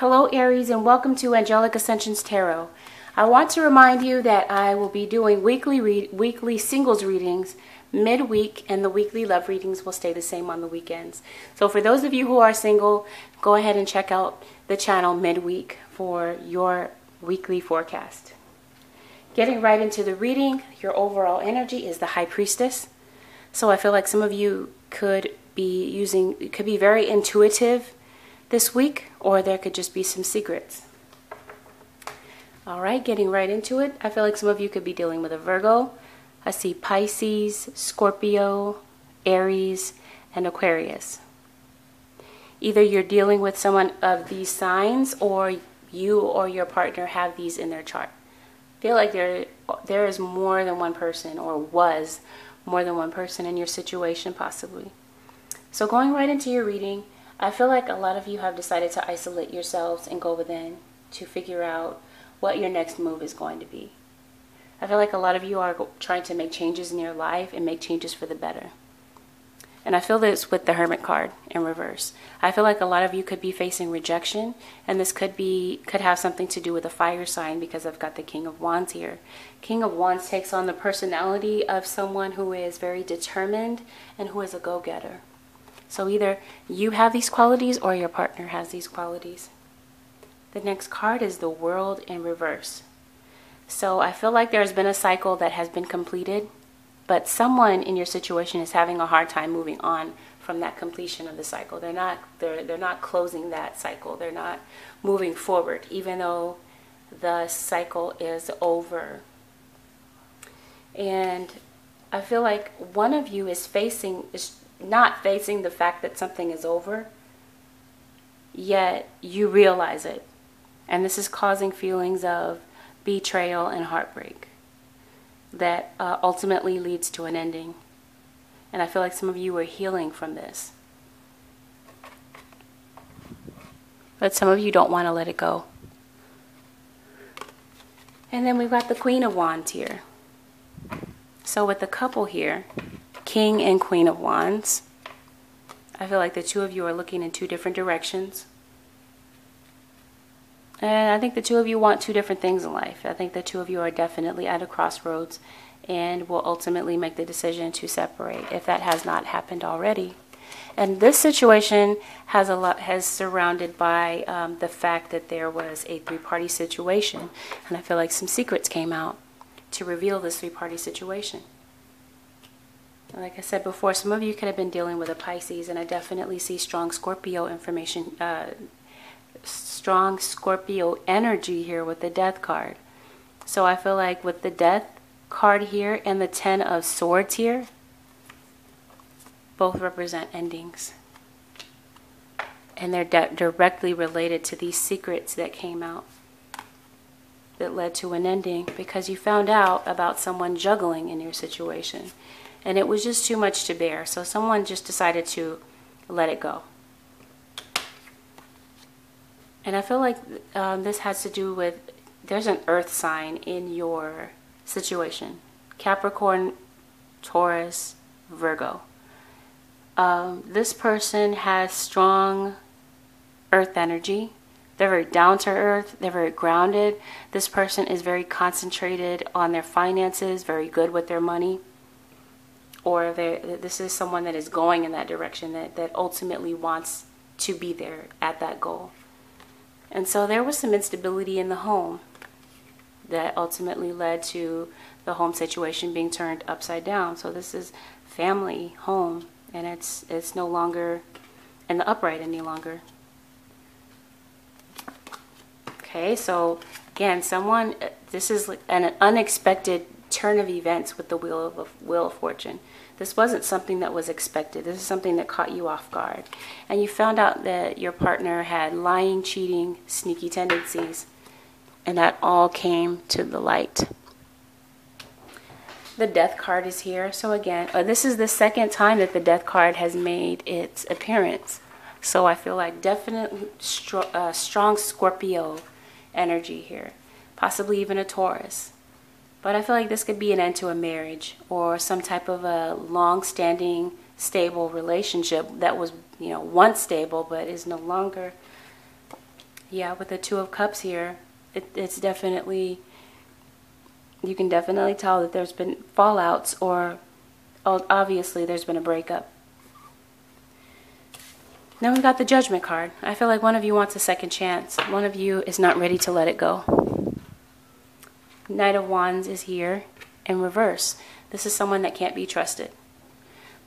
Hello Aries, and welcome to Angelic Ascensions Tarot. I want to remind you that I will be doing weekly singles readings midweek, and the weekly love readings will stay the same on the weekends. So for those of you who are single, go ahead and check out the channel midweek for your weekly forecast. Getting right into the reading, your overall energy is the High Priestess. So I feel like some of you could be very intuitive this week, or there could just be some secrets. All right, getting right into it. I feel like some of you could be dealing with a Virgo. I see Pisces, Scorpio, Aries, and Aquarius. Either you're dealing with someone of these signs, or you or your partner have these in their chart. I feel like there is more than one person, or was more than one person in your situation possibly. So going right into your reading, I feel like a lot of you have decided to isolate yourselves and go within to figure out what your next move is going to be. I feel like a lot of you are trying to make changes in your life and make changes for the better. And I feel this with the Hermit card in reverse. I feel like a lot of you could be facing rejection, and this could have something to do with a fire sign, because I've got the King of Wands here. King of Wands takes on the personality of someone who is very determined and who is a go-getter. So either you have these qualities or your partner has these qualities. The next card is the World in reverse. So I feel like there's been a cycle that has been completed, but someone in your situation is having a hard time moving on from that completion of the cycle. They're not closing that cycle. They're not moving forward, even though the cycle is over. And I feel like one of you is not facing the fact that something is over, yet you realize it. And this is causing feelings of betrayal and heartbreak that ultimately leads to an ending. And I feel like some of you are healing from this. But some of you don't want to let it go. And then we've got the Queen of Wands here. So with the couple here, King and Queen of Wands, I feel like the two of you are looking in two different directions. And I think the two of you want two different things in life. I think the two of you are definitely at a crossroads and will ultimately make the decision to separate, if that has not happened already. And this situation has surrounded by the fact that there was a three-party situation. And I feel like some secrets came out to reveal this three-party situation. Like I said before, some of you could have been dealing with a Pisces, and I definitely see strong Scorpio strong Scorpio energy here with the Death card. So I feel like with the Death card here and the Ten of Swords here, both represent endings. And they're directly related to these secrets that came out that led to an ending, because you found out about someone juggling in your situation. And it was just too much to bear. So someone just decided to let it go. And I feel like this has to do with, there's an earth sign in your situation. Capricorn, Taurus, Virgo. This person has strong earth energy. They're very down to earth. They're very grounded. This person is very concentrated on their finances, very good with their money. Or this is someone that is going in that direction, that ultimately wants to be there at that goal. And so there was some instability in the home that ultimately led to the home situation being turned upside down. So this is family, home, and it's no longer in the upright any longer. Okay, so again, this is an unexpected turn of events with the Wheel of Fortune. This wasn't something that was expected. This is something that caught you off guard. And you found out that your partner had lying, cheating, sneaky tendencies. And that all came to the light. The Death card is here. So again, this is the second time that the Death card has made its appearance. So I feel like definitely strong Scorpio energy here. Possibly even a Taurus. But I feel like this could be an end to a marriage or some type of a long-standing, stable relationship that was, once stable but is no longer. Yeah, with the Two of Cups here, it's definitely, you can definitely tell that there's been fallouts, or obviously there's been a breakup. Now we've got the Judgment card. I feel like one of you wants a second chance. One of you is not ready to let it go. Knight of Wands is here in reverse. This is someone that can't be trusted.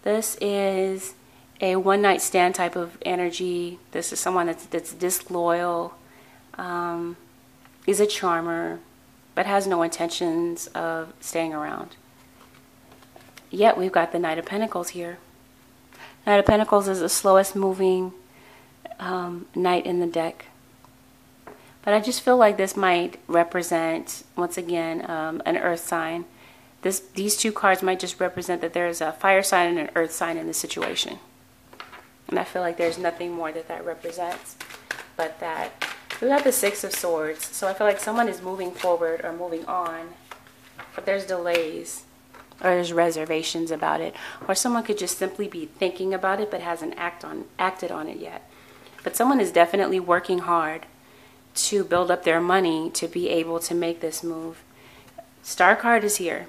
This is a one-night stand type of energy. This is someone that's disloyal, is a charmer, but has no intentions of staying around. Yet we've got the Knight of Pentacles here. Knight of Pentacles is the slowest moving knight in the deck. But I just feel like this might represent, once again, an earth sign. These two cards might just represent that there's a fire sign and an earth sign in the situation. And I feel like there's nothing more that represents but that. We got the Six of Swords. So I feel like someone is moving forward or moving on, but there's delays or there's reservations about it. Or someone could just simply be thinking about it but hasn't acted on it yet. But someone is definitely working hard to build up their money to be able to make this move. Star card is here.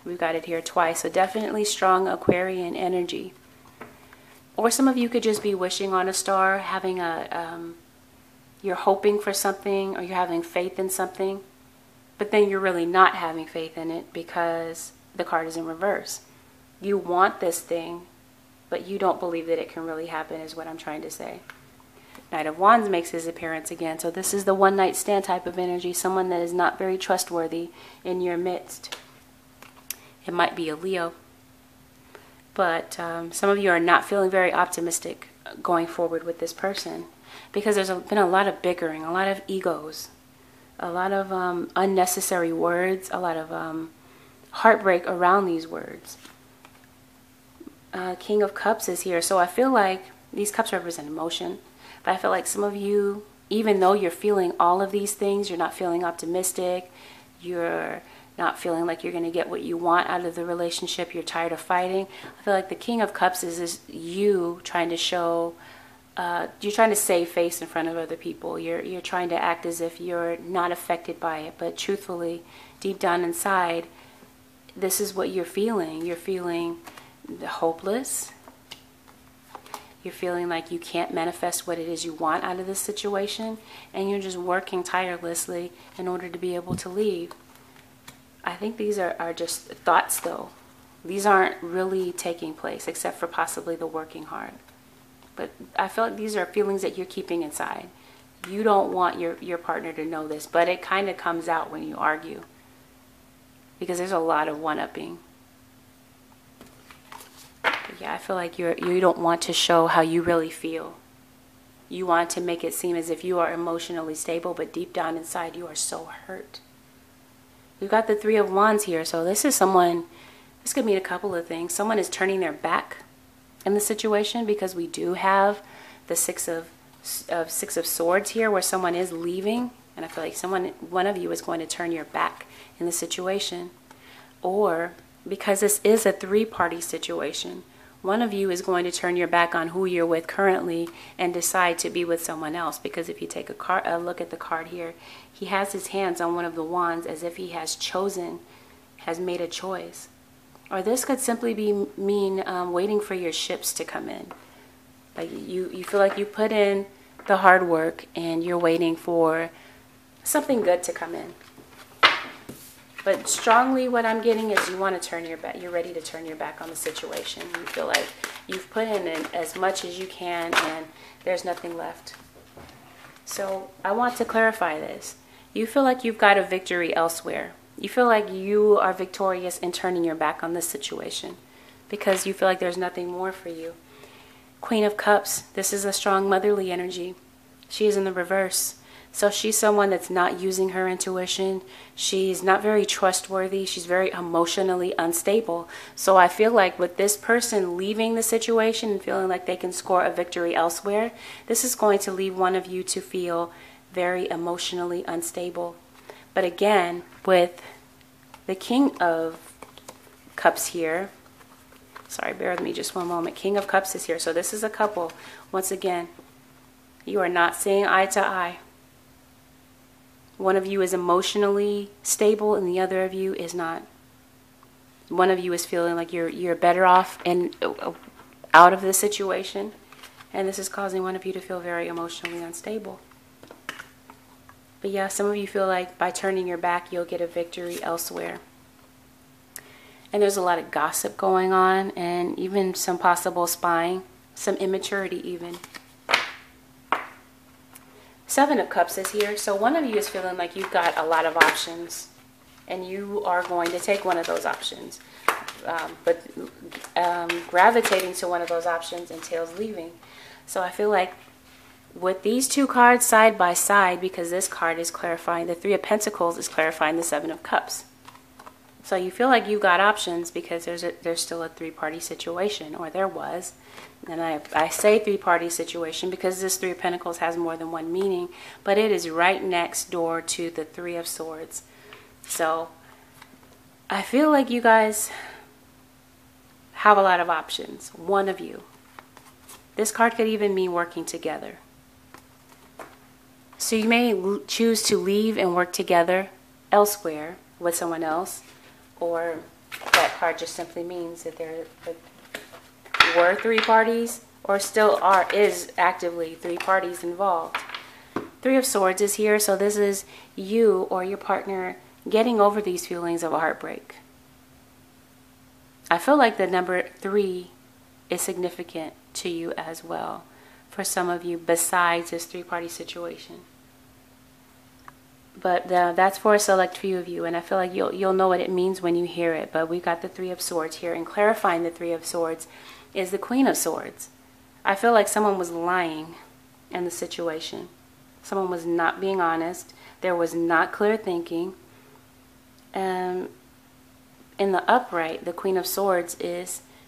We've got it here twice. So definitely strong Aquarian energy. Or some of you could just be wishing on a star, having you're hoping for something, or you're having faith in something, but then you're really not having faith in it because the card is in reverse. You want this thing, but you don't believe that it can really happen, is what I'm trying to say. Knight of Wands makes his appearance again. So this is the one night stand type of energy, someone that is not very trustworthy in your midst. It might be a Leo. But some of you are not feeling very optimistic going forward with this person because there's been a lot of bickering, a lot of egos, a lot of unnecessary words, a lot of heartbreak around these words. King of Cups is here. So I feel like these cups represent emotion. But I feel like some of you, even though you're feeling all of these things, you're not feeling optimistic, you're not feeling like you're going to get what you want out of the relationship, you're tired of fighting. I feel like the King of Cups is you trying to show, you're trying to save face in front of other people. You're trying to act as if you're not affected by it. But truthfully, deep down inside, this is what you're feeling. You're feeling hopeless. You're feeling like you can't manifest what it is you want out of this situation. And you're just working tirelessly in order to be able to leave. I think these are just thoughts, though. These aren't really taking place, except for possibly the working hard. But I feel like these are feelings that you're keeping inside. You don't want your partner to know this, but it kind of comes out when you argue. Because there's a lot of one-upping. Yeah, I feel like you don't want to show how you really feel. You want to make it seem as if you are emotionally stable, but deep down inside you are so hurt. We've got the Three of Wands here. So this is someone, this could mean a couple of things. Someone is turning their back in the situation because we do have the Six of Swords here where someone is leaving. And I feel like one of you is going to turn your back in the situation. Or because this is a three-party situation, one of you is going to turn your back on who you're with currently and decide to be with someone else. Because if you take a look at the card here, he has his hands on one of the wands as if he has made a choice. Or this could simply mean waiting for your ships to come in. Like you feel like you put in the hard work and you're waiting for something good to come in. But strongly what I'm getting is you want to turn your back. You're ready to turn your back on the situation. You feel like you've put in as much as you can and there's nothing left. So I want to clarify this. You feel like you've got a victory elsewhere. You feel like you are victorious in turning your back on this situation because you feel like there's nothing more for you. Queen of Cups, this is a strong motherly energy. She is in the reverse. So she's someone that's not using her intuition. She's not very trustworthy. She's very emotionally unstable. So I feel like with this person leaving the situation and feeling like they can score a victory elsewhere, this is going to leave one of you to feel very emotionally unstable. But again, with the King of Cups here, sorry, bear with me just one moment. King of Cups is here. So this is a couple. Once again, you are not seeing eye to eye. One of you is emotionally stable and the other of you is not. One of you is feeling like you're better off and out of this situation, and this is causing one of you to feel very emotionally unstable. But yeah, some of you feel like by turning your back, you'll get a victory elsewhere. And there's a lot of gossip going on, and even some possible spying, some immaturity even. Seven of Cups is here, so one of you is feeling like you've got a lot of options, and you are going to take one of those options. But gravitating to one of those options entails leaving. So I feel like with these two cards side by side, because this card is clarifying, the Three of Pentacles is clarifying the Seven of Cups. So you feel like you've got options because there's still a three-party situation, or there was. And I say three-party situation because this Three of Pentacles has more than one meaning, but it is right next door to the Three of Swords. So I feel like you guys have a lot of options. One of you. This card could even mean working together. So you may choose to leave and work together elsewhere with someone else, or that card just simply means that there were three parties, or still is actively three parties involved. Three of Swords is here, so this is you or your partner getting over these feelings of heartbreak. I feel like the number 3 is significant to you as well, for some of you, besides this three-party situation. But that's for a select few of you, and I feel like you'll know what it means when you hear it. But we've got the Three of Swords here, and clarifying the Three of Swords is the Queen of Swords. I feel like someone was lying in the situation. Someone was not being honest. There was not clear thinking. In the upright, the Queen of Swords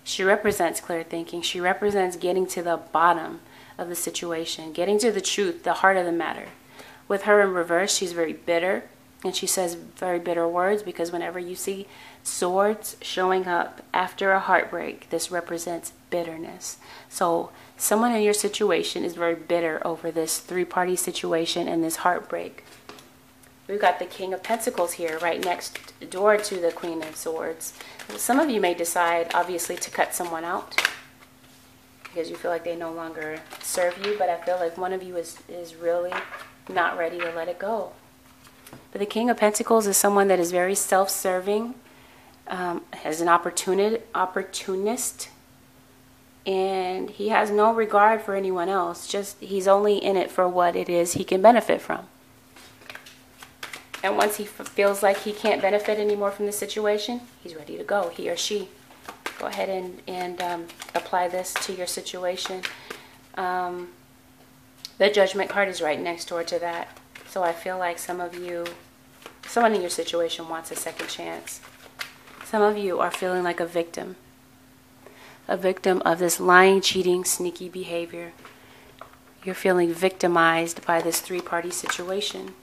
she represents clear thinking. She represents getting to the bottom of the situation, getting to the truth, the heart of the matter. With her in reverse, she's very bitter, and she says very bitter words, because whenever you see swords showing up after a heartbreak, this represents bitterness. So someone in your situation is very bitter over this three-party situation and this heartbreak. We've got the King of Pentacles here right next door to the Queen of Swords. Some of you may decide, obviously, to cut someone out because you feel like they no longer serve you, but I feel like one of you is really not ready to let it go. But the King of Pentacles is someone that is very self-serving, as an opportunist, and he has no regard for anyone else. Just he's only in it for what it is he can benefit from. And once he feels like he can't benefit anymore from the situation, he's ready to go, he or she. Go ahead and apply this to your situation. The Judgment card is right next door to that. So I feel like someone in your situation wants a second chance. Some of you are feeling like a victim of this lying, cheating, sneaky behavior. You're feeling victimized by this three-party situation.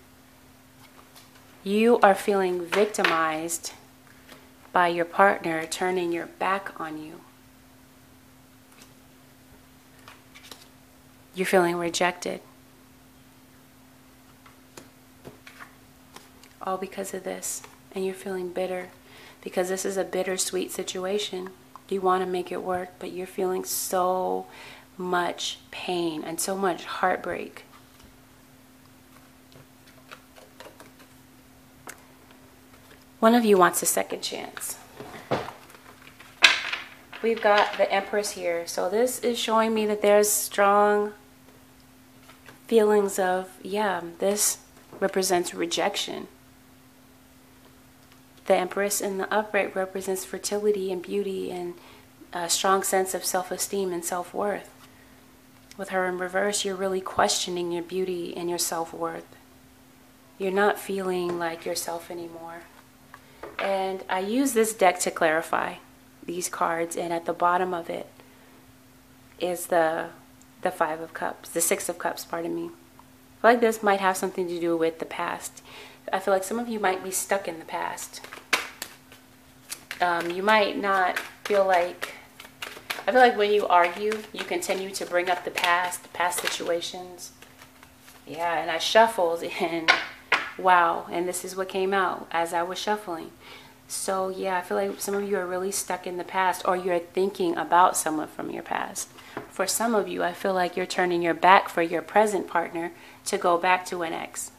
You are feeling victimized by your partner turning your back on you. You're feeling rejected. All because of this. And you're feeling bitter because this is a bittersweet situation. You want to make it work, but you're feeling so much pain and so much heartbreak. One of you wants a second chance. We've got the Empress here. So this is showing me that there's strong feelings of, this represents rejection. The Empress in the upright represents fertility and beauty and a strong sense of self-esteem and self-worth. With her in reverse, you're really questioning your beauty and your self-worth. You're not feeling like yourself anymore. And I use this deck to clarify these cards, and at the bottom of it is the Five of Cups, the Six of Cups, pardon me. I feel like this might have something to do with the past. I feel like some of you might be stuck in the past. You might not feel like, I feel like when you argue, you continue to bring up the past situations. Yeah, and I shuffled, and wow, and this is what came out as I was shuffling. So yeah, I feel like some of you are really stuck in the past, or you're thinking about someone from your past. For some of you, I feel like you're turning your back for your present partner to go back to an ex.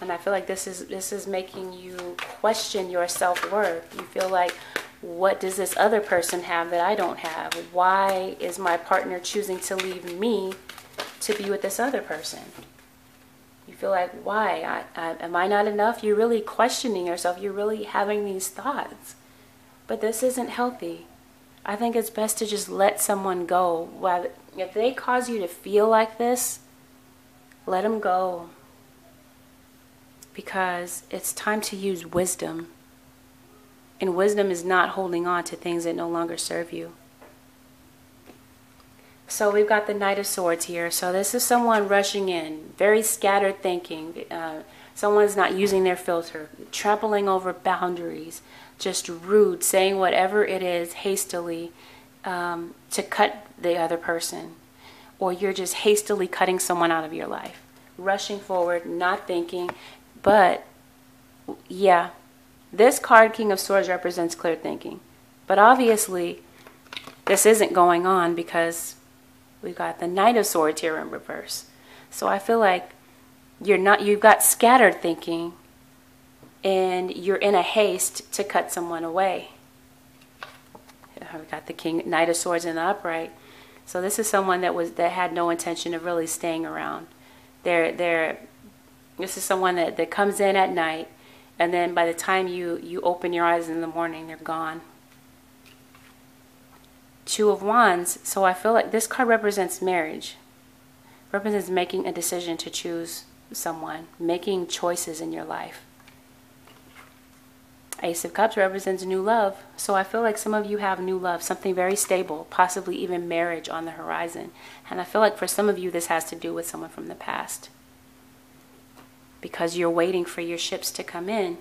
And I feel like this is making you question your self-worth. You feel like, what does this other person have that I don't have? Why is my partner choosing to leave me to be with this other person? You feel like, why? Am I not enough? You're really questioning yourself. You're really having these thoughts. But this isn't healthy. I think it's best to just let someone go. If they cause you to feel like this, let them go. Because it's time to use wisdom. And wisdom is not holding on to things that no longer serve you. So we've got the Knight of Swords here. So this is someone rushing in, very scattered thinking. Someone's not using their filter, trampling over boundaries, just rude, saying whatever it is hastily to cut the other person. Or you're just hastily cutting someone out of your life. Rushing forward, not thinking. But, yeah, this card, King of Swords, represents clear thinking. But obviously, this isn't going on because we've got the Knight of Swords here in reverse. So I feel like you've got scattered thinking and you're in a haste to cut someone away. We've got the Knight of Swords in the upright. So this is someone that had no intention of really staying around. This is someone that comes in at night, and then by the time you open your eyes in the morning, they're gone. Two of Wands. So I feel like this card represents marriage. Represents making a decision to choose someone, making choices in your life. Ace of Cups represents new love. So I feel like some of you have new love, something very stable, possibly even marriage on the horizon. And I feel like for some of you, this has to do with someone from the past. Because you're waiting for your ships to come in,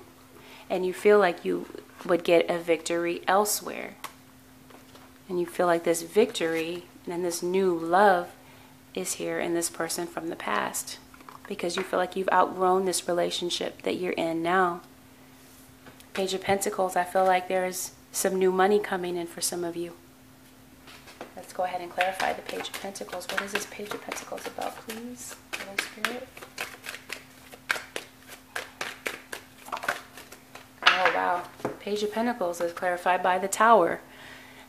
and you feel like you would get a victory elsewhere. And you feel like this victory and this new love is here in this person from the past. Because you feel like you've outgrown this relationship that you're in now. Page of Pentacles, I feel like there's some new money coming in for some of you. Let's go ahead and clarify the Page of Pentacles. What is this Page of Pentacles about, please? Holy Spirit. Oh, wow. Page of Pentacles is clarified by the Tower.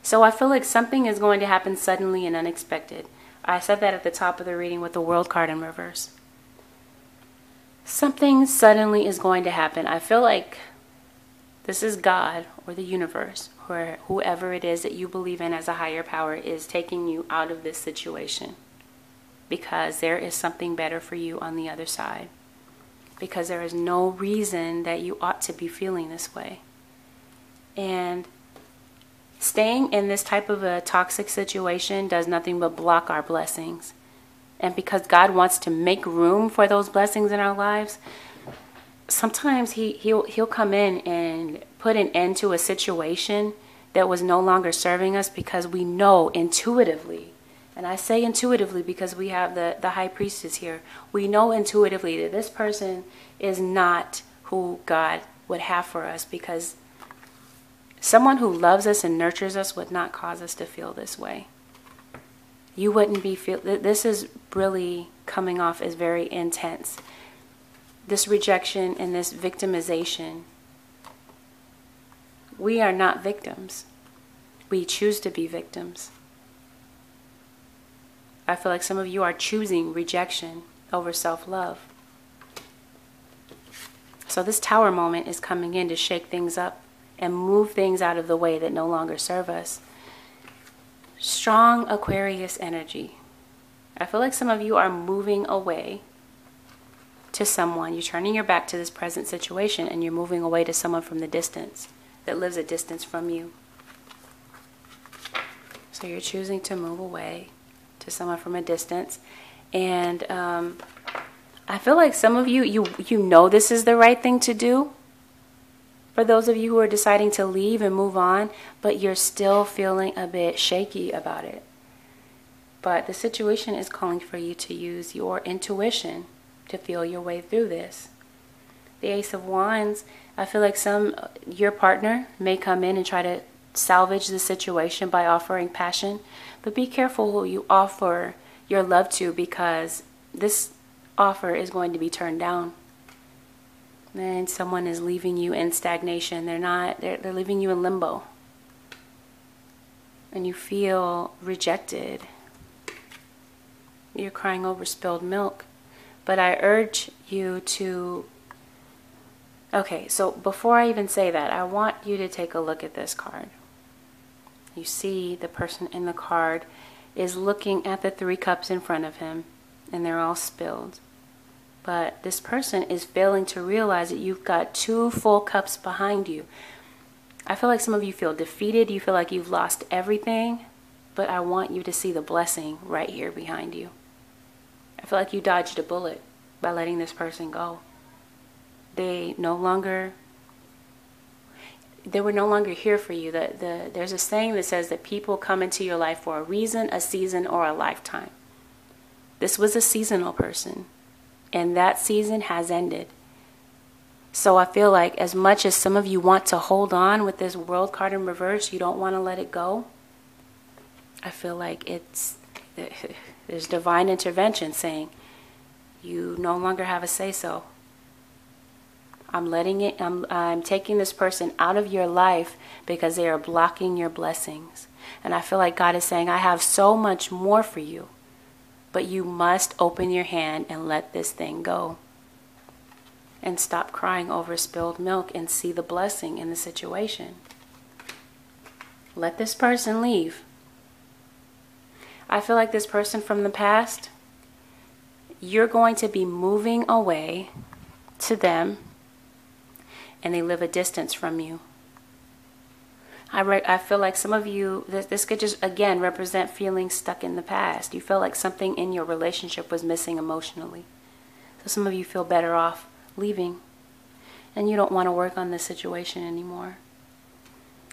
So I feel like something is going to happen suddenly and unexpected. I said that at the top of the reading with the World card in reverse. Something suddenly is going to happen. I feel like this is God or the universe, or whoever it is that you believe in as a higher power is taking you out of this situation. Because there is something better for you on the other side. Because there is no reason that you ought to be feeling this way. And staying in this type of a toxic situation does nothing but block our blessings. And because God wants to make room for those blessings in our lives, sometimes he'll come in and put an end to a situation that was no longer serving us, because we know intuitively. And I say intuitively because we have the High Priestess here. We know intuitively that this person is not who God would have for us, because someone who loves us and nurtures us would not cause us to feel this way. You wouldn't be this is really coming off as very intense. This rejection and this victimization. We are not victims. We choose to be victims. I feel like some of you are choosing rejection over self-love. So this Tower moment is coming in to shake things up and move things out of the way that no longer serve us. Strong Aquarius energy. I feel like some of you are moving away to someone. You're turning your back to this present situation and you're moving away to someone from the distance that lives a distance from you. So you're choosing to move away to someone from a distance. And I feel like some of you know this is the right thing to do. For those of you who are deciding to leave and move on, but you're still feeling a bit shaky about it. But the situation is calling for you to use your intuition to feel your way through this. The Ace of Wands, I feel like your partner may come in and try to salvage the situation by offering passion, but be careful who you offer your love to, because this offer is going to be turned down. And someone is leaving you in stagnation. They're leaving you in limbo. And you feel rejected. You're crying over spilled milk. But I urge you to... Okay, so before I even say that, I want you to take a look at this card. You see the person in the card is looking at the 3 cups in front of him, and they're all spilled. But this person is failing to realize that you've got 2 full cups behind you. I feel like some of you feel defeated. You feel like you've lost everything, but I want you to see the blessing right here behind you. I feel like you dodged a bullet by letting this person go. They were no longer here for you. There's a saying that says that people come into your life for a reason, a season, or a lifetime. This was a seasonal person, and that season has ended. So I feel like as much as some of you want to hold on with this World card in reverse, you don't want to let it go. I feel like there's divine intervention saying you no longer have a say-so. I'm taking this person out of your life because they are blocking your blessings. And I feel like God is saying, I have so much more for you, but you must open your hand and let this thing go. And stop crying over spilled milk and see the blessing in the situation. Let this person leave. I feel like this person from the past, you're going to be moving away to them, and they live a distance from you. I feel like some of you, this could just, again, represent feeling stuck in the past. You feel like something in your relationship was missing emotionally. So some of you feel better off leaving, and you don't want to work on this situation anymore.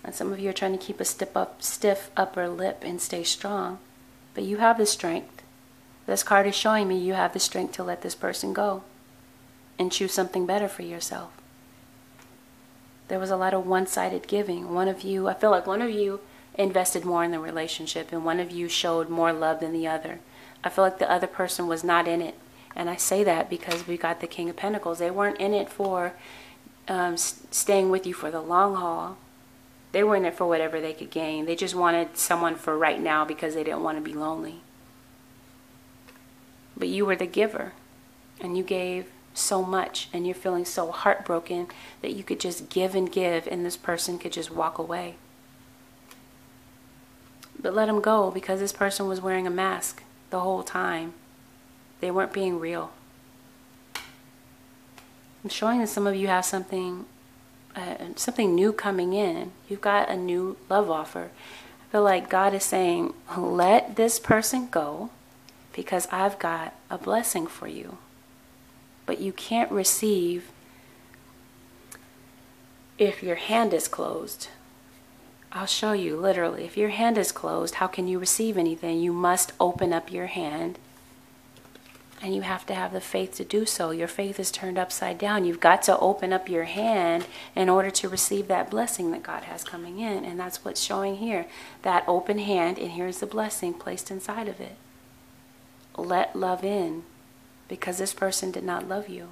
And some of you are trying to keep a stiff upper lip and stay strong. But you have the strength. This card is showing me you have the strength to let this person go and choose something better for yourself. There was a lot of one-sided giving. I feel like one of you invested more in the relationship, and one of you showed more love than the other. I feel like the other person was not in it. And I say that because we got the King of Pentacles. They weren't in it for staying with you for the long haul. They were in it for whatever they could gain. They just wanted someone for right now because they didn't want to be lonely. But you were the giver, and you gave so much, and you're feeling so heartbroken that you could just give, and this person could just walk away. But let them go, because this person was wearing a mask the whole time. They weren't being real. I'm showing that some of you have something new coming in. You've got a new love offer. I feel like God is saying, let this person go because I've got a blessing for you. But you can't receive if your hand is closed. I'll show you literally. If your hand is closed, how can you receive anything? You must open up your hand. And you have to have the faith to do so. Your faith is turned upside down. You've got to open up your hand in order to receive that blessing that God has coming in. And that's what's showing here. That open hand, and here's the blessing placed inside of it. Let love in, because this person did not love you.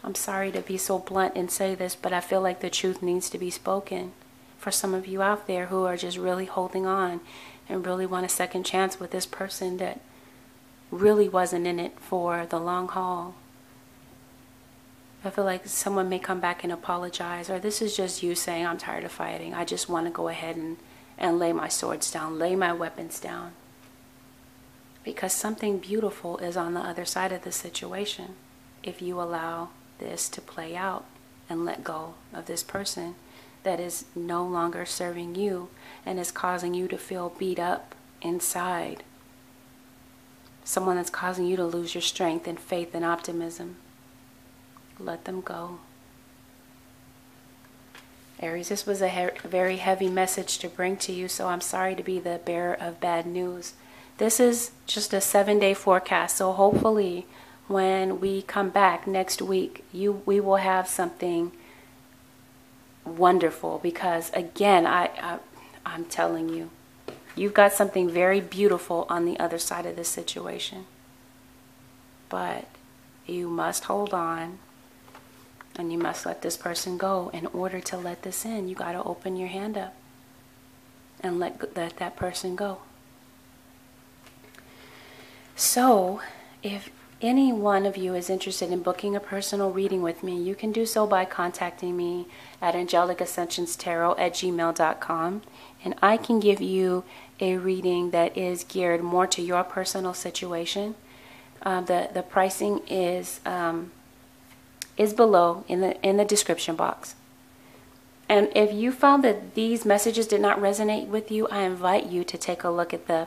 I'm sorry to be so blunt and say this, but I feel like the truth needs to be spoken for some of you out there who are just really holding on and really want a second chance with this person that really wasn't in it for the long haul. I feel like someone may come back and apologize, or this is just you saying, I'm tired of fighting. I just want to go ahead and lay my swords down, lay my weapons down. Because something beautiful is on the other side of the situation if you allow this to play out and let go of this person that is no longer serving you and is causing you to feel beat up inside. Someone that's causing you to lose your strength and faith and optimism. Let them go. Aries, this was a very heavy message to bring to you, so I'm sorry to be the bearer of bad news. This is just a 7-day forecast, so hopefully when we come back next week, we will have something wonderful, because again, I'm telling you, you've got something very beautiful on the other side of this situation. But you must hold on, and you must let this person go. In order to let this in, you got to open your hand up and let that person go. So, if any one of you is interested in booking a personal reading with me, you can do so by contacting me at angelicascensionstarot@gmail.com, and I can give you a reading that is geared more to your personal situation. The pricing is below in the description box. And if you found that these messages did not resonate with you, I invite you to take a look at the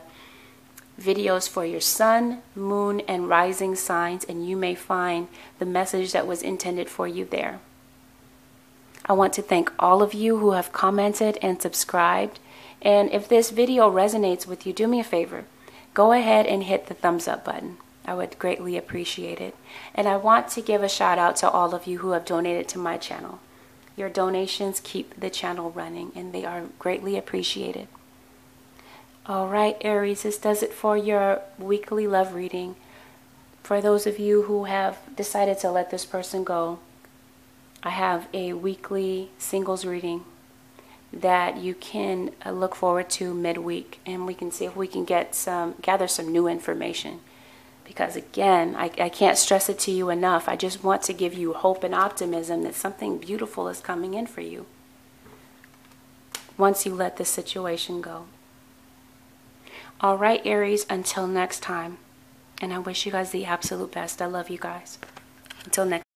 videos for your sun, moon, and rising signs, and you may find the message that was intended for you there. I want to thank all of you who have commented and subscribed. And if this video resonates with you, do me a favor. Go ahead and hit the thumbs up button. I would greatly appreciate it. And I want to give a shout out to all of you who have donated to my channel. Your donations keep the channel running, and they are greatly appreciated. All right, Aries, this does it for your weekly love reading. For those of you who have decided to let this person go, I have a weekly singles reading that you can look forward to midweek, and we can see if we can gather some new information. Because again, I can't stress it to you enough. I just want to give you hope and optimism that something beautiful is coming in for you once you let this situation go. All right, Aries, until next time. And I wish you guys the absolute best. I love you guys. Until next